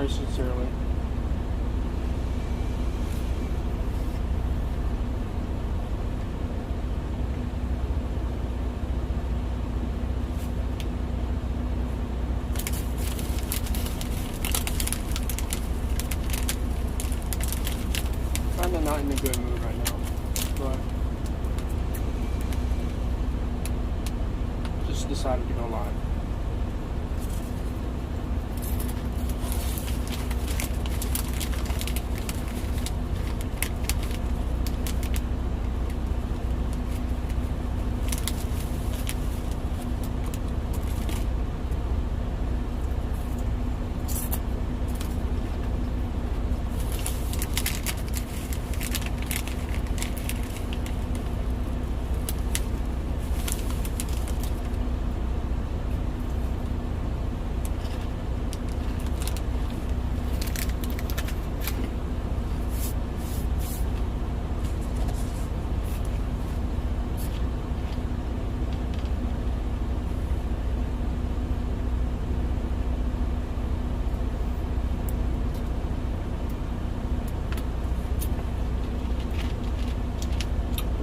Yours sincerely. Kinda not in a good mood right now, but just decided to go live.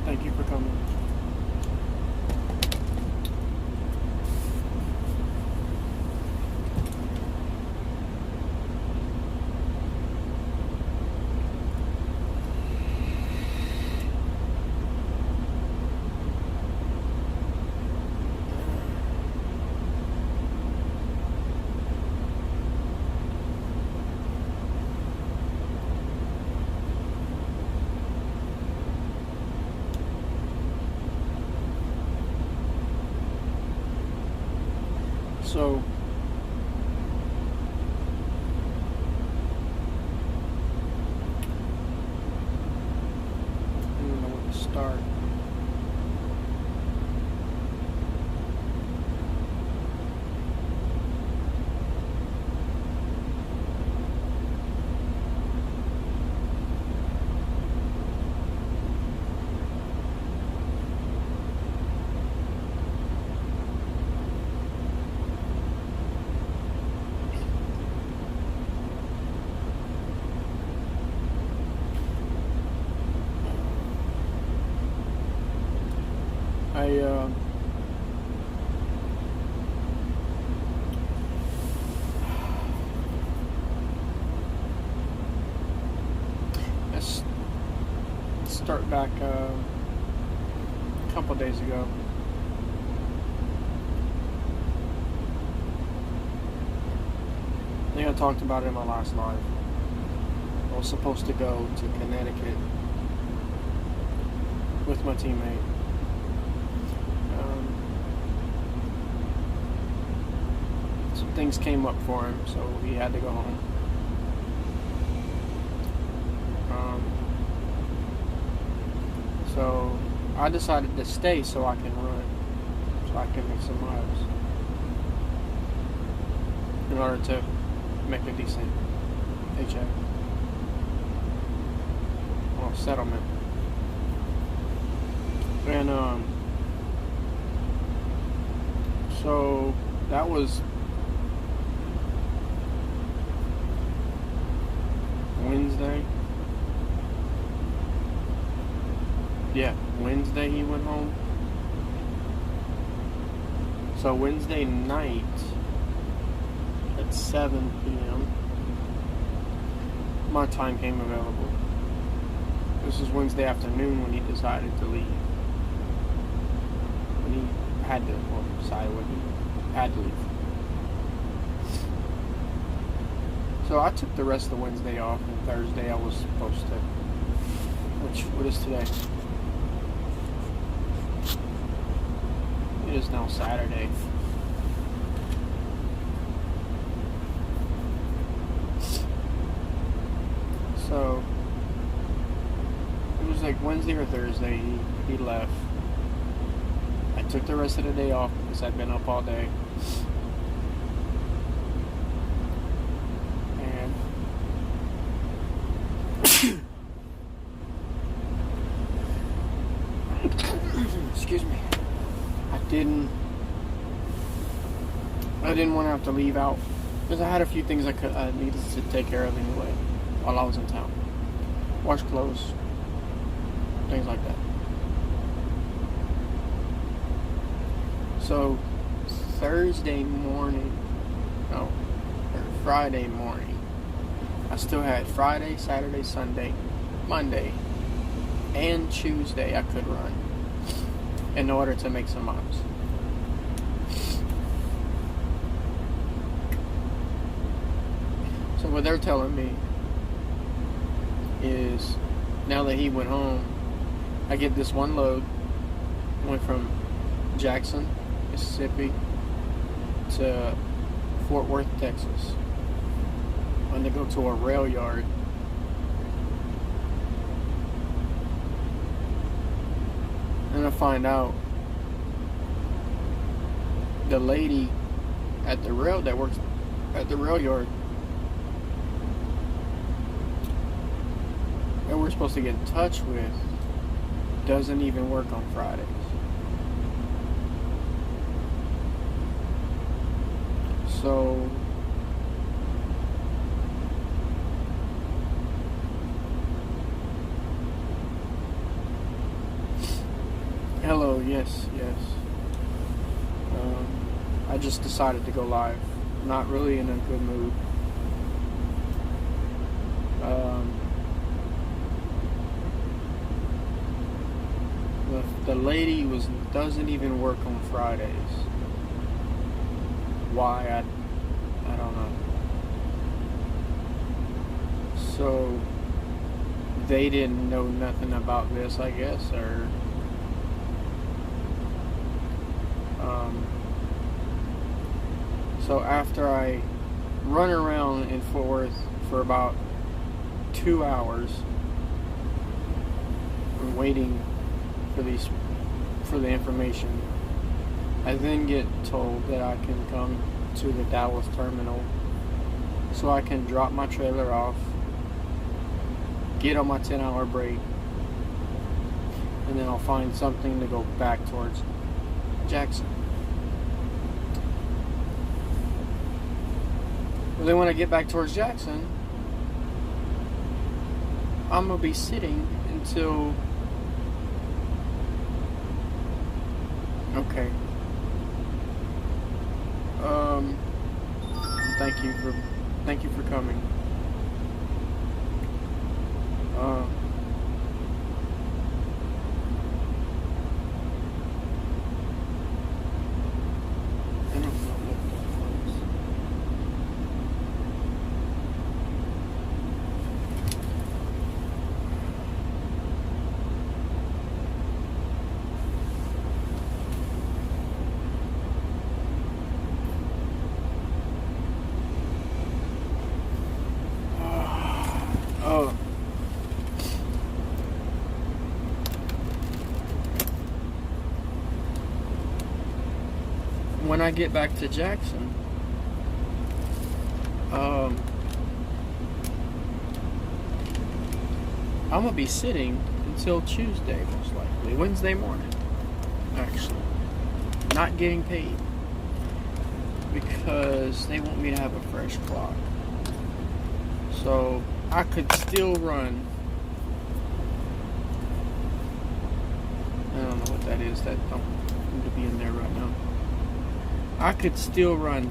Thank you for coming. So, I don't know where to start. Let's start back a couple days ago. I think I talked about it in my last live. I was supposed to go to Connecticut with my teammate. Some things came up for him, so he had to go home. So I decided to stay so I can run, so I can make some miles in order to make a decent paycheck or settlement. And so that was Wednesday. Yeah, Wednesday he went home. So Wednesday night at 7 p.m. my time came available. This is Wednesday afternoon when he decided to leave. When he had to, or decided when he had to leave. So I took the rest of Wednesday off, and Thursday I was supposed to, what is today? It is now Saturday. So it was like Wednesday or Thursday he left. I took the rest of the day off because I'd been up all day. And excuse me. I didn't want to have to leave out Because I had a few things I needed to take care of anyway while I was in town. Wash clothes, things like that. So Thursday morning, no, or Friday morning, I still had Friday, Saturday, Sunday, Monday, and Tuesday I could run in order to make some miles. So what they're telling me is now that he went home, I get this one load, went from Jackson, Mississippi to Fort Worth, Texas. I'm going to go to a rail yard. And I find out the lady at the rail that works at the rail yard that we're supposed to get in touch with doesn't even work on Fridays. So hello, yes. I just decided to go live. Not really in a good mood. The lady doesn't even work on Fridays. Why? I don't know. So they didn't know nothing about this, I guess, or so after I run around in Fort Worth for about 2 hours waiting for the information, I then get told that I can come to the Dallas terminal so I can drop my trailer off, get on my 10-hour break, and then I'll find something to go back towards Jackson. Well, then when I get back towards Jackson, I'm going to be sitting until... Okay. Thank you for coming. I don't know what when I get back to Jackson, I'm gonna be sitting until Tuesday, most likely. Wednesday morning, actually. Not getting paid. Because they want me to have a fresh clock. So, I could still run. I don't know what that is. That don't need to be in there right now. I could still run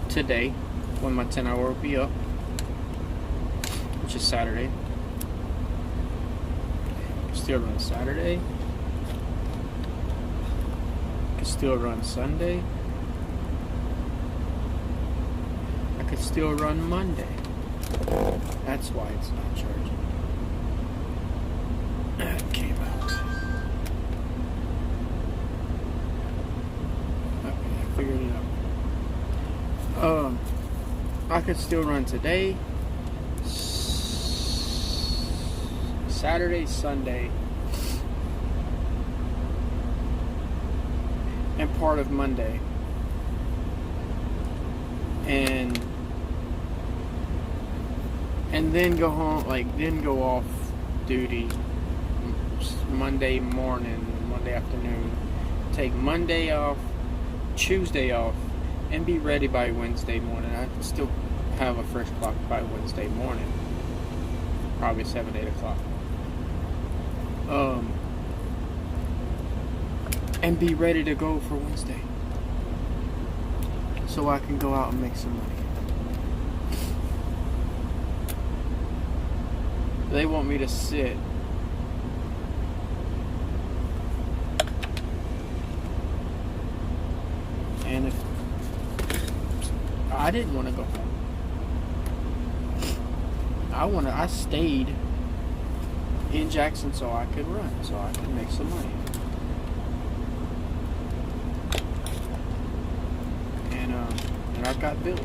today when my 10-hour will be up, which is Saturday. I could still run Saturday. I could still run Sunday. I could still run Monday. That's why it's not charging. That came out. Figured it out. I could still run today, Saturday, Sunday, and part of Monday, and then go home, then go off duty Monday morning, Monday afternoon, take Monday off, Tuesday off, and be ready by Wednesday morning. I still have a fresh clock by Wednesday morning, probably 7, 8 o'clock. And be ready to go for Wednesday, so I can go out and make some money. They want me to sit and if I didn't want to go home, I stayed in Jackson so I could run, so I could make some money. And I've got bills.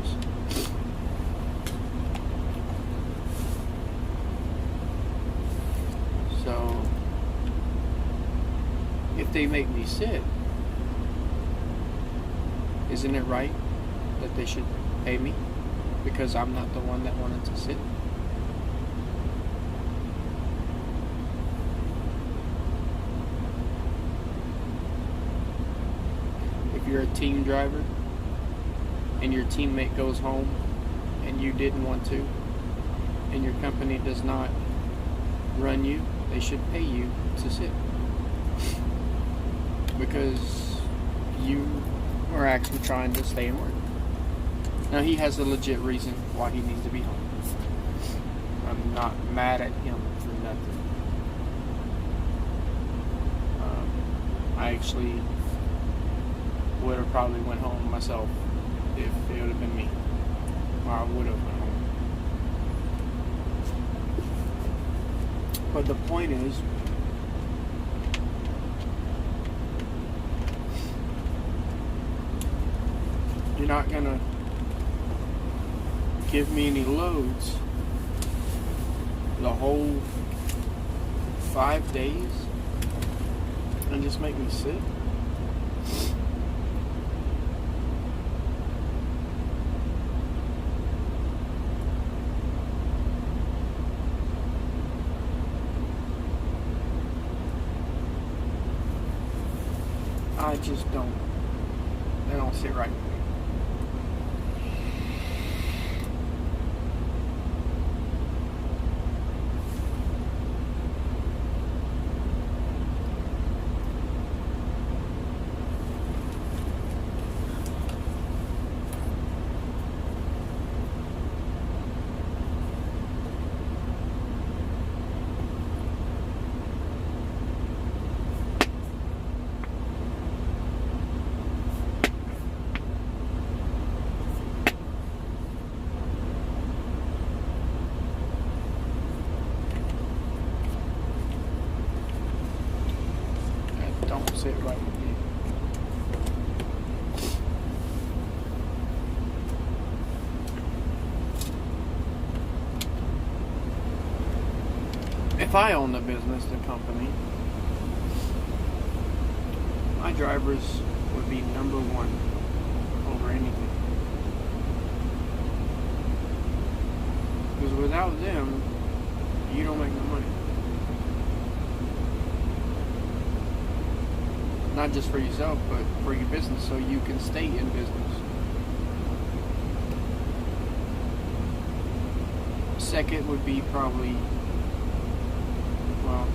So if they make me sit, isn't it right that they should pay me because I'm not the one that wanted to sit? If you're a team driver and your teammate goes home and you didn't want to, and your company does not run you, they should pay you to sit because you are actually trying to stay and work. Now, he has a legit reason why he needs to be home. I'm not mad at him for nothing. I actually would have probably went home myself if it would have been me. Or I would have went home. But the point is, you're not gonna give me any loads the whole 5 days and just make me sit. I just don't. They don't sit right with me. Don't sit right with me. If I owned the business, the company, my drivers would be number one over anything. Because without them, you don't make no money. Not just for yourself, but for your business, so you can stay in business. Second would be probably, well,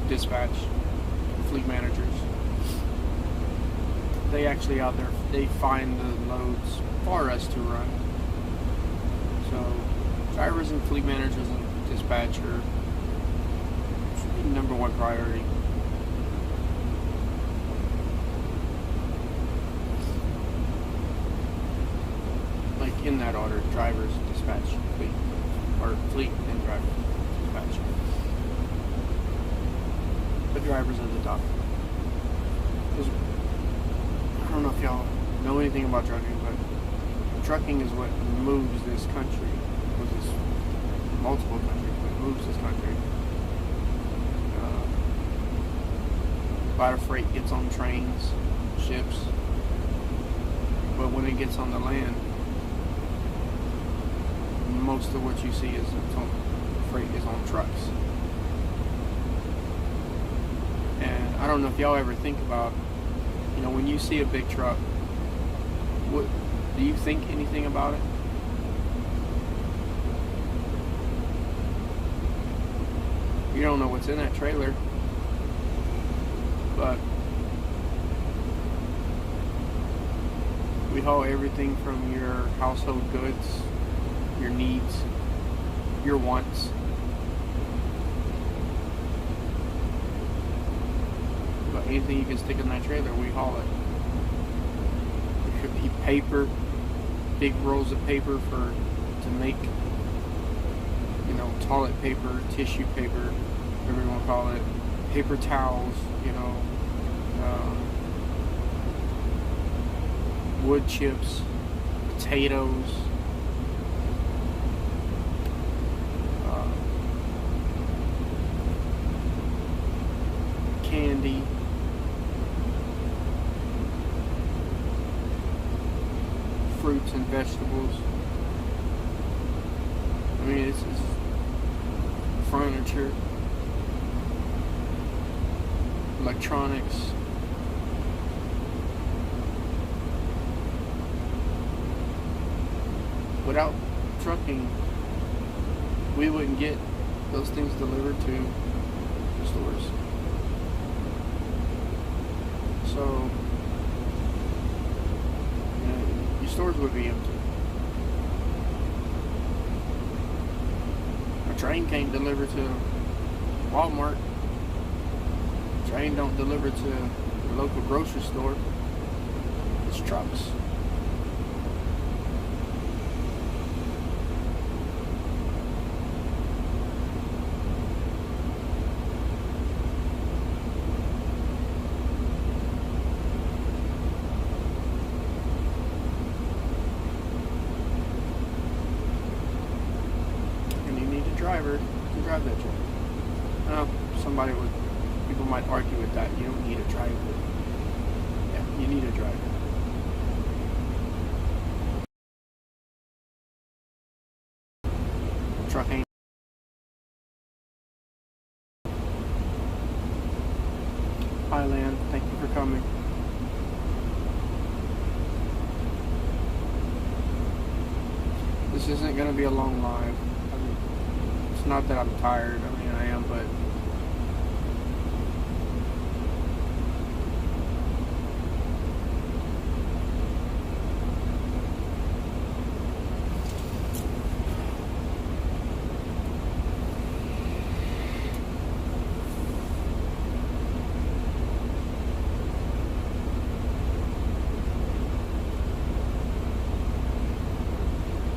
dispatch, fleet managers. They actually out there, they find the loads for us to run. So drivers and fleet managers and dispatcher should be number one priority. In that order: drivers, dispatch, fleet, or fleet and driver, dispatch. The drivers are the top. Because I don't know if y'all know anything about trucking, but trucking is what moves this country. Moves this multiple countries, but moves this country. A lot of freight gets on trains, ships, but when it gets on the land, most of what you see is freight is on trucks. And I don't know if y'all ever think about, when you see a big truck What do you think anything about it? You don't know what's in that trailer, but we haul everything from your household goods, your needs, your wants. But anything you can stick in that trailer, we haul it. It could be paper, big rolls of paper to make, toilet paper, tissue paper, whatever you want to call it, paper towels, wood chips, potatoes, candy, fruits and vegetables. I mean, it's furniture, electronics. Without trucking, we wouldn't get those things delivered to stores. So, your stores would be empty. A train can't deliver to Walmart. A train don't deliver to the local grocery store. It's trucks. Driver to drive that truck. Well, people might argue with that. You don't need a driver. Yeah, you need a driver. Truck ain't. Hi, Lan. Thank you for coming. This isn't going to be a long live. Not that I'm tired, I mean I am, but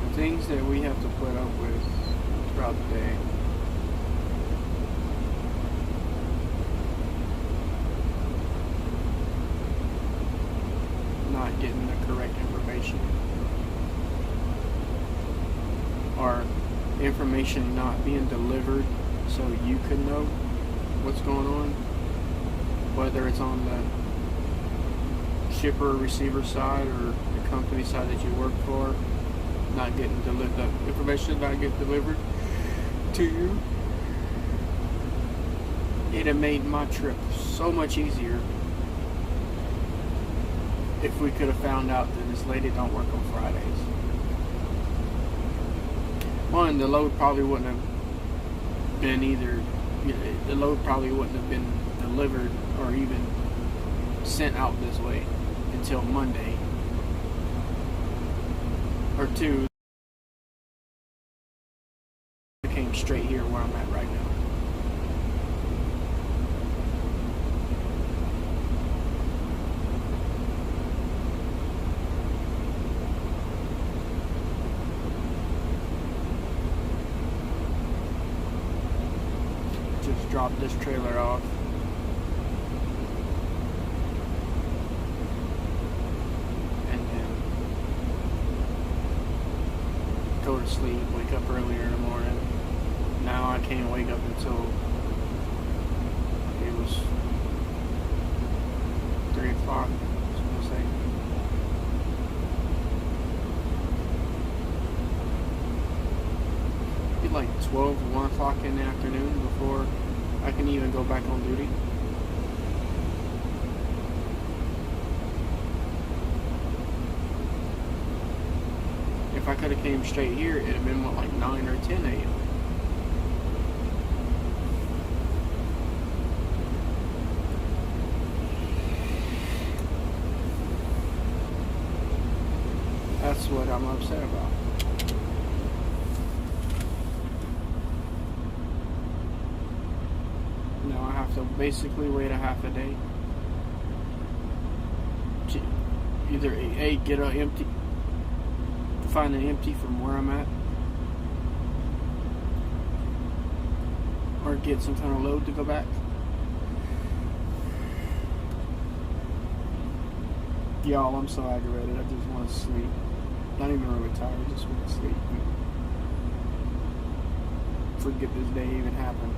the things that we have to put up with throughout the day. Not getting the correct information, or information not being delivered so you can know what's going on, whether it's on the shipper or receiver side or the company side that you work for. Not getting delivered, the information not getting delivered to you. It'd have made my trip so much easier if we could have found out that this lady don't work on Fridays. One, the load probably wouldn't have been the load probably wouldn't have been delivered or even sent out this way until Monday. Or two, I came straight here where I'm at right now. Just dropped this trailer off. Go to sleep, wake up earlier in the morning. Now I can't wake up until it was 3 o'clock, I was going to say. It'd be like 12, 1 o'clock in the afternoon before I can even go back on duty. I could have came straight here, it'd have been, what, like 9 or 10 a.m. That's what I'm upset about. Now I have to basically wait a half a day to either A, find an empty from where I'm at, or get some kind of load to go back. Y'all, I'm so aggravated. I just want to sleep. Not even really tired. I just want to sleep. Forget this day even happened.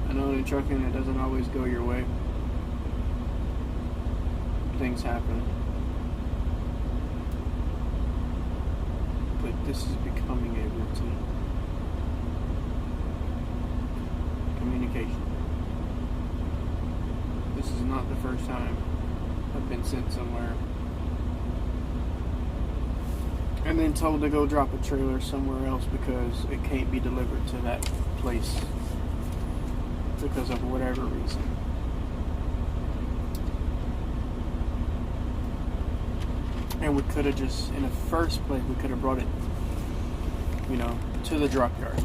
I know in trucking it doesn't always go your way. Things happen. But this is becoming a routine. Communication. This is not the first time I've been sent somewhere and then told to go drop a trailer somewhere else because it can't be delivered to that place because of whatever reason. And we could have just, in the first place, we could have brought it, to the drop yard.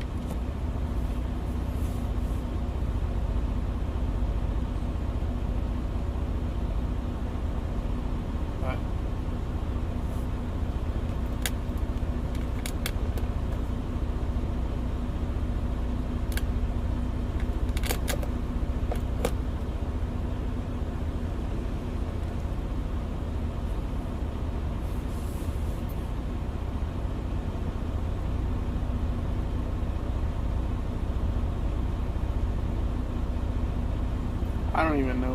I don't even know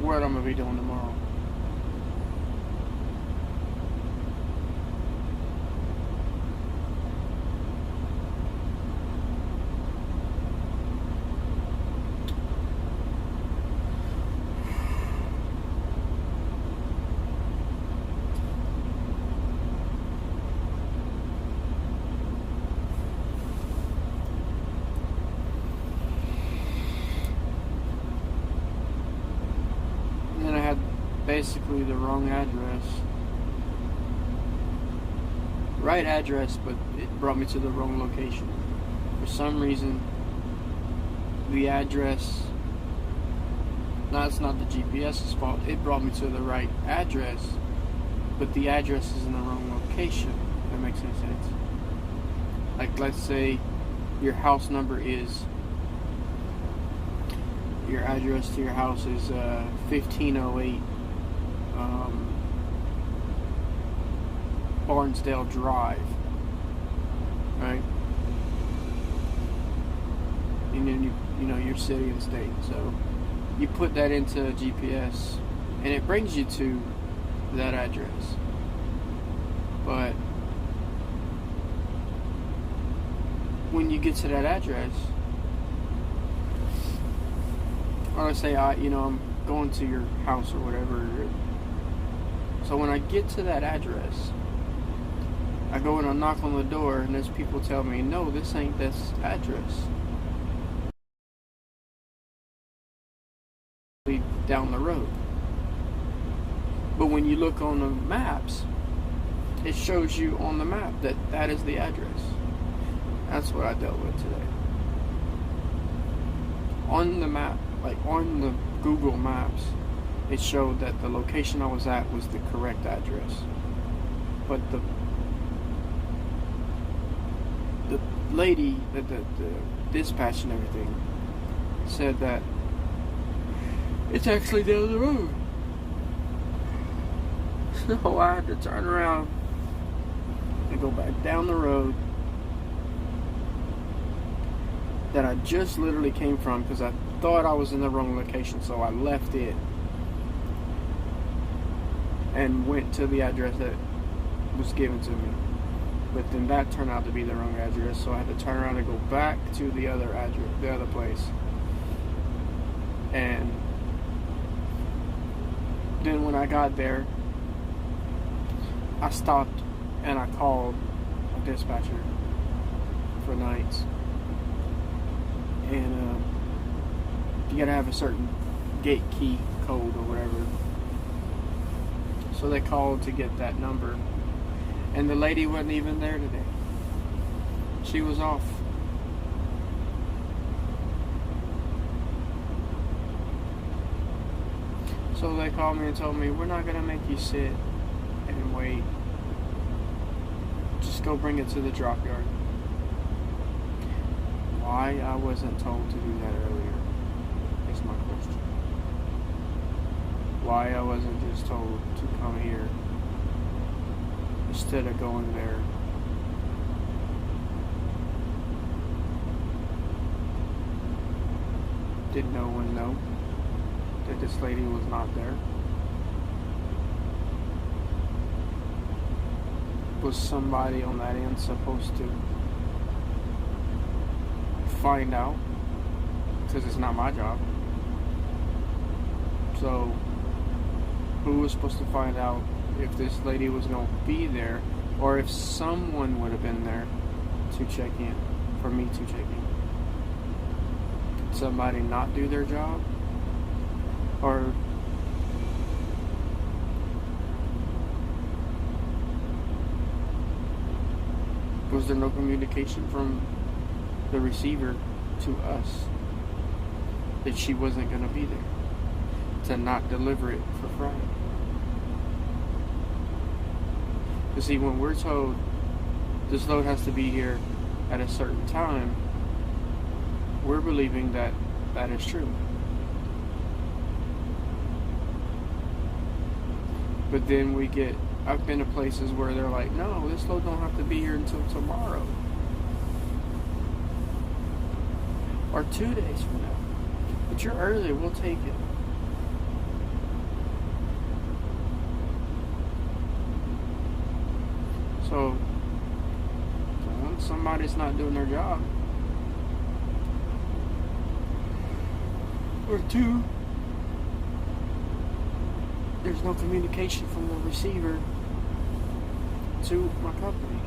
what I'm gonna be doing tomorrow. Basically the wrong address. Right address, but it brought me to the wrong location. For some reason, the address, it's not the GPS's fault, it brought me to the right address, but the address is in the wrong location. If that makes any sense. Like, let's say your house number is, your address to your house is 1508 Barnesdale Drive, right? And then you know your city and state. So you put that into GPS, and it brings you to that address. But when you get to that address, or let's say I'm going to your house or whatever. So when I get to that address, I go and I knock on the door, and there's people tell me, no, this ain't this address. Down the road. But when you look on the maps, it shows you on the map that that is the address. That's what I dealt with today. On the map, like on the Google Maps, it showed that the location I was at was the correct address. But the lady, the dispatch and everything, said that it's actually down the road. So I had to turn around and go back down the road that I just literally came from, because I thought I was in the wrong location, so I left it and went to the address that was given to me. But then that turned out to be the wrong address, so I had to turn around and go back to the other address, the other place. And then when I got there, I stopped and I called a dispatcher for nights. And you gotta have a certain gate key code or whatever. So they called to get that number. And the lady wasn't even there today. She was off. So they called me and told me, we're not going to make you sit and wait. Just go bring it to the drop yard. Why I wasn't told to do that earlier is my question. Why I wasn't just told to come here instead of going there. Did no one know that this lady was not there? Was somebody on that end supposed to find out? Because it's not my job. So who was supposed to find out if this lady was going to be there, or if someone would have been there to check in, for me to check in? Did somebody not do their job? Or was there no communication from the receiver to us that she wasn't going to be there, to not deliver it for Friday? You see, when we're told this load has to be here at a certain time, we're believing that that is true. But then I've been to places where they're like, no, this load don't have to be here until tomorrow. Or 2 days from now. But you're early, we'll take it. So, one, somebody's not doing their job. Or two, there's no communication from the receiver to my company.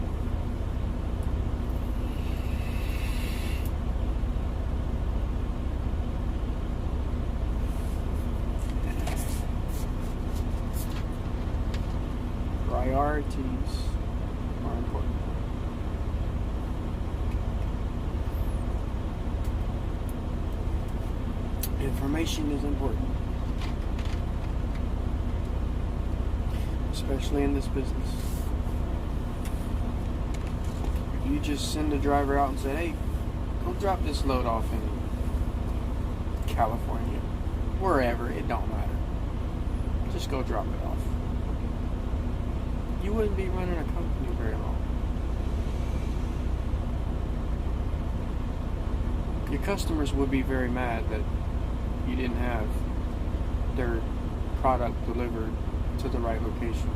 Priorities are important. Information is important. Especially in this business. You just send the driver out and say, hey, go drop this load off in California. Wherever, it don't matter. Just go drop it off. You wouldn't be running a company very long. Your customers would be very mad that you didn't have their product delivered to the right location.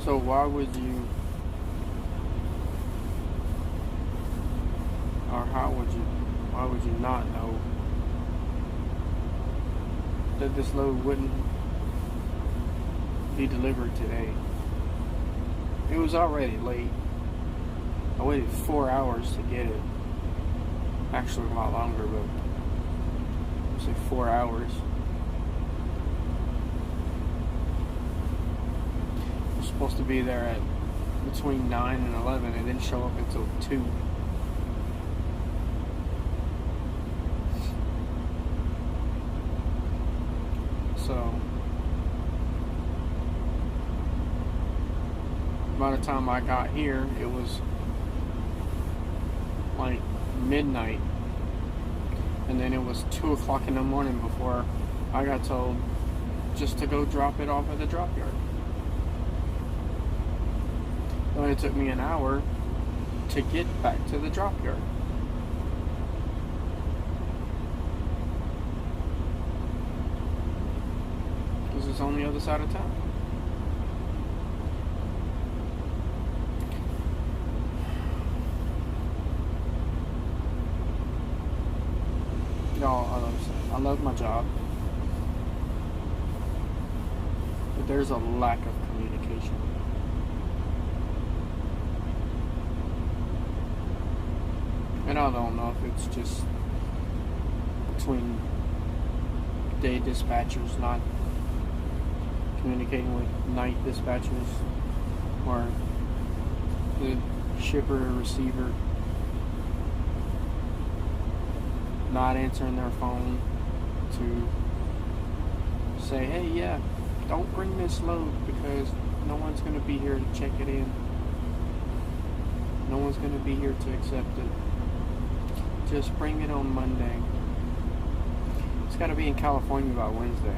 So why would you, or why would you not know that this load wouldn't be delivered today? It was already late. I waited 4 hours to get it. Actually a lot longer, but I'd say 4 hours. I was supposed to be there at between 9 and 11. It didn't show up until 2. So by the time I got here, it was like midnight, and then it was 2 o'clock in the morning before I got told just to go drop it off at the drop yard. It only took me an hour to get back to the drop yard. because it's on the other side of town. Y'all, I love my job, but there's a lack of communication. And I don't know if it's just between day dispatchers not communicating with night dispatchers, or the shipper or receiver not answering their phone to say, hey, yeah, don't bring this load because no one's going to be here to check it in. No one's going to be here to accept it. Just bring it on Monday. It's got to be in California by Wednesday.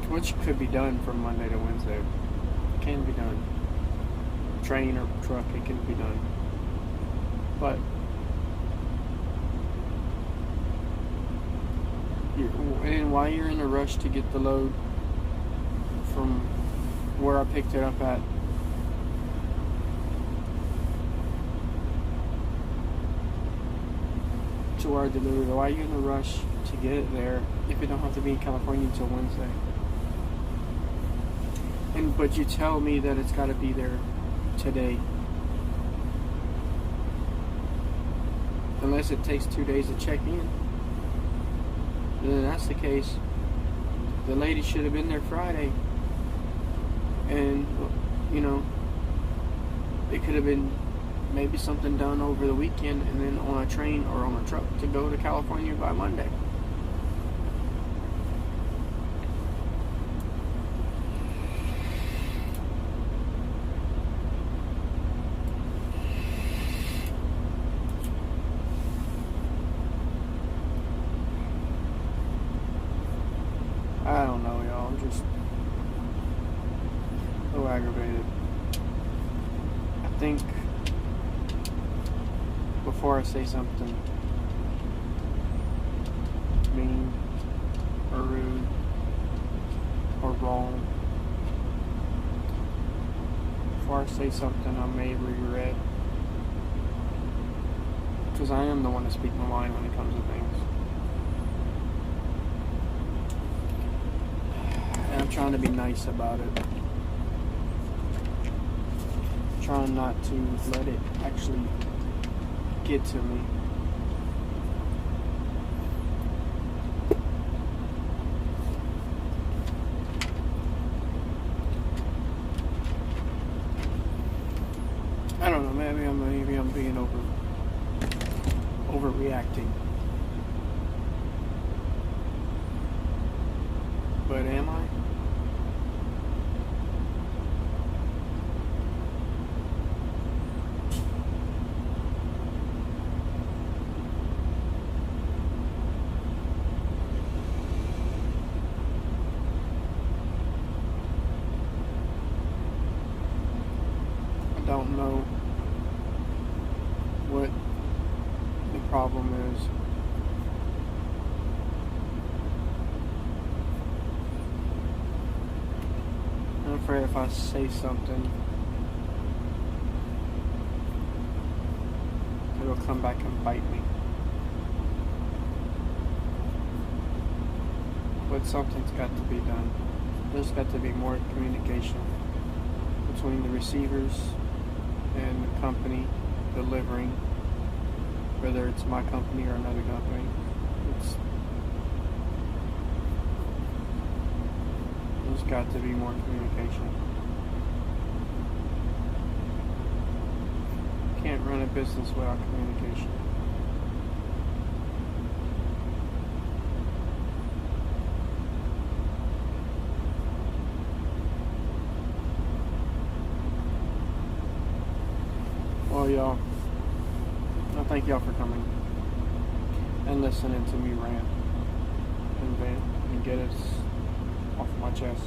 Which could be done from Monday to Wednesday. It can be done. Train or truck, it can be done. But and while you're in a rush to get the load from where I picked it up at, to where I delivered it, why are you in a rush to get it there if it don't have to be in California until Wednesday? But you tell me that it's got to be there today. Unless it takes 2 days to check in. Then that's the case. The lady should have been there Friday. And, you know, it could have been maybe something done over the weekend and then on a train or on a truck to go to California by Monday. I don't know, y'all. I'm just so aggravated. I think before I say something mean or rude or wrong, before I say something I may regret, because I am the one to speak my mind when it comes to things. And I'm trying to be nice about it. Trying not to let it actually get to me. I don't know, maybe I'm being overreacting. But am I? Don't know what the problem is. I'm afraid if I say something, it'll come back and bite me. But something's got to be done. There's got to be more communication between the receivers and the company delivering, whether it's my company or another company. There's got to be more communication. Can't run a business without communication. Well, y'all, I thank y'all for coming and listening to me rant and vent and get us off my chest.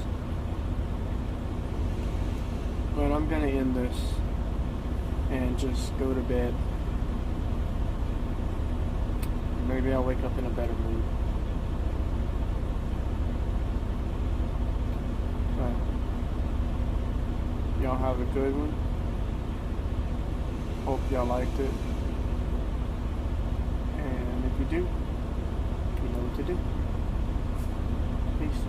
But I'm gonna end this and just go to bed. Maybe I'll wake up in a better mood. y'all have a good one. Hope y'all liked it. And if you do, you know what to do. Peace.